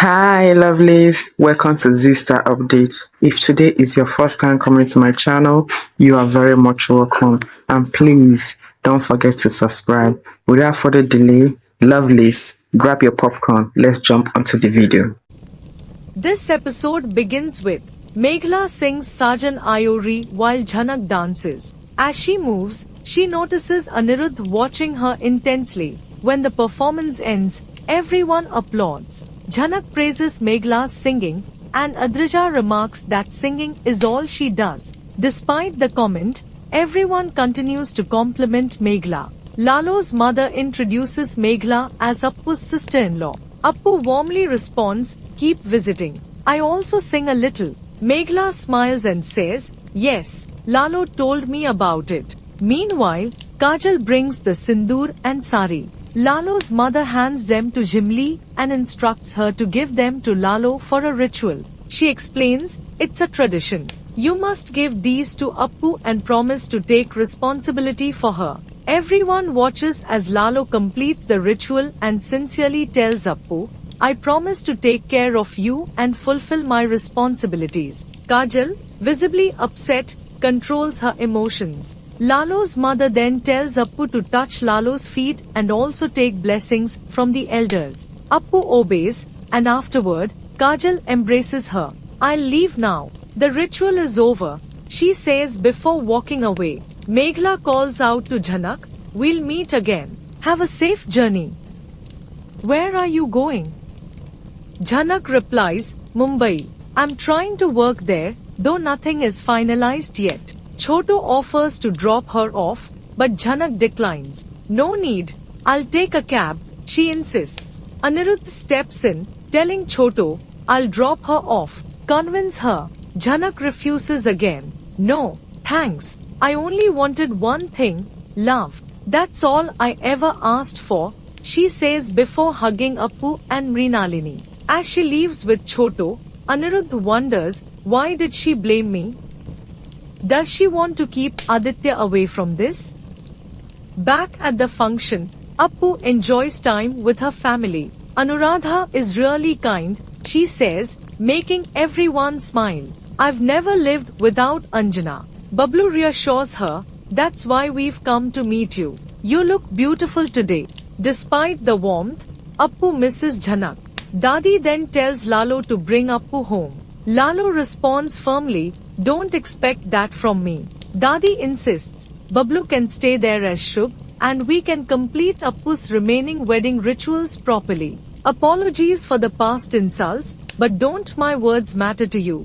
Hi, lovelies. Welcome to Zista Update. If today is your first time coming to my channel, you are very much welcome. And please don't forget to subscribe. Without further delay, lovelies, grab your popcorn. Let's jump onto the video. This episode begins with Meghla sings Sajan Ayori while Jhanak dances. As she moves, she notices Anirudh watching her intensely. When the performance ends, everyone applauds. Jhanak praises Meghla's singing, and Adrija remarks that singing is all she does. Despite the comment, everyone continues to compliment Meghla. Lalo's mother introduces Meghla as Appu's sister-in-law. Appu warmly responds, "Keep visiting. I also sing a little." Meghla smiles and says, "Yes, Lalo told me about it." Meanwhile, Kajal brings the sindoor and sari. Lalo's mother hands them to Jimli and instructs her to give them to Lalo for a ritual. She explains, "It's a tradition. You must give these to Appu and promise to take responsibility for her." Everyone watches as Lalo completes the ritual and sincerely tells Appu, "I promise to take care of you and fulfill my responsibilities." Kajal, visibly upset, controls her emotions. Lalo's mother then tells Appu to touch Lalo's feet and also take blessings from the elders. Appu obeys, and afterward, Kajal embraces her. "I'll leave now. The ritual is over," she says before walking away. Meghla calls out to Jhanak, "We'll meet again. Have a safe journey." "Where are you going?" Jhanak replies, "Mumbai. I'm trying to work there, though nothing is finalized yet." Choto offers to drop her off, but Jhanak declines. "No need. I'll take a cab," she insists. Anirudh steps in, telling Choto, "I'll drop her off. Convince her." Jhanak refuses again. "No, thanks. I only wanted one thing, love. That's all I ever asked for," she says before hugging Appu and Mrinalini. As she leaves with Choto, Anirudh wonders, why did she blame me? Does she want to keep Aditya away from this? Back at the function, Appu enjoys time with her family. Anuradha is really kind, she says, making everyone smile. "I've never lived without Anjana." Bablu reassures her, "That's why we've come to meet you. You look beautiful today." Despite the warmth, Appu misses Jhanak. Dadi then tells Lalo to bring Appu home. Lalo responds firmly, "Don't expect that from me." Dadi insists, Bablu can stay there as Shubh, and we can complete Appu's remaining wedding rituals properly. Apologies for the past insults, but don't my words matter to you?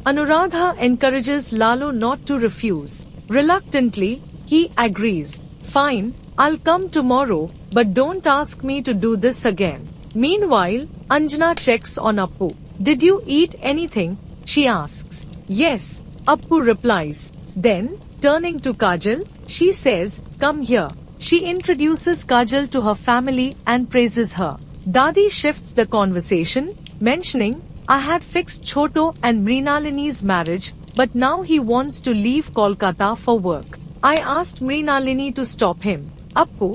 Anuradha encourages Lalo not to refuse. Reluctantly, he agrees. "Fine, I'll come tomorrow, but don't ask me to do this again." Meanwhile, Anjana checks on Appu. "Did you eat anything?" she asks. "Yes," Appu replies. Then, turning to Kajal, she says, "Come here." She introduces Kajal to her family and praises her. Dadi shifts the conversation, mentioning, "I had fixed Choto and Mrinalini's marriage, but now he wants to leave Kolkata for work. I asked Mrinalini to stop him." Appu,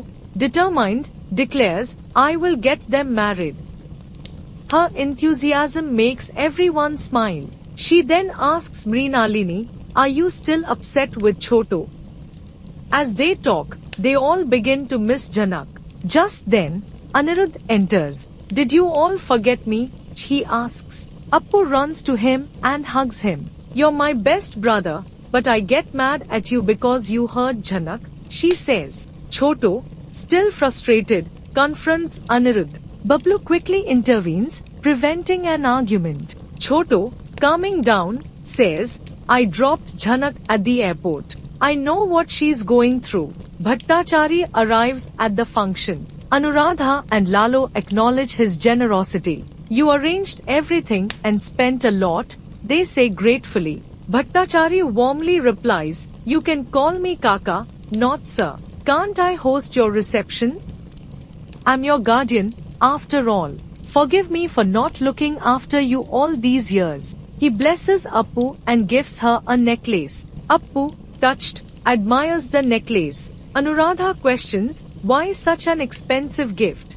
determined, declares, "I will get them married." Her enthusiasm makes everyone smile. She then asks Mrinalini, "Are you still upset with Choto?" As they talk, they all begin to miss Janak. Just then, Anirudh enters. "Did you all forget me?" he asks. Appu runs to him and hugs him. "You're my best brother, but I get mad at you because you hurt Jhanak," she says. Choto, still frustrated, confronts Anirudh. Bablu quickly intervenes, preventing an argument. Choto, calming down, says, "I dropped Jhanak at the airport. I know what she's going through." Bhattachari arrives at the function. Anuradha and Lalo acknowledge his generosity. "You arranged everything and spent a lot," they say gratefully. Bhattachari warmly replies, "You can call me Kaka, not Sir. Can't I host your reception? I'm your guardian, after all. Forgive me for not looking after you all these years." He blesses Appu and gives her a necklace. Appu, touched, admires the necklace. Anuradha questions, why such an expensive gift?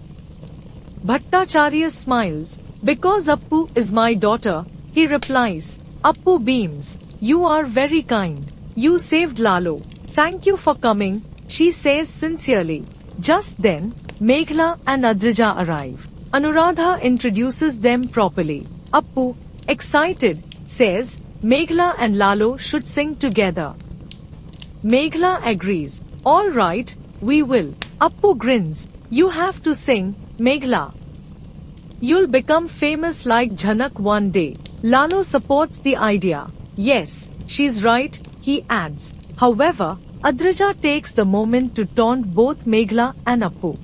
Bhattacharya smiles. Because Appu is my daughter, he replies. Appu beams. You are very kind. You saved Lalo. Thank you for coming, she says sincerely. Just then, Meghla and Adrija arrive. Anuradha introduces them properly. Appu, excited, says, Meghla and Lalo should sing together. Meghla agrees. Alright, we will. Appu grins. You have to sing, Meghla. You'll become famous like Jhanak one day. Lalo supports the idea. Yes, she's right, he adds. However, Adrija takes the moment to taunt both Meghla and Appu.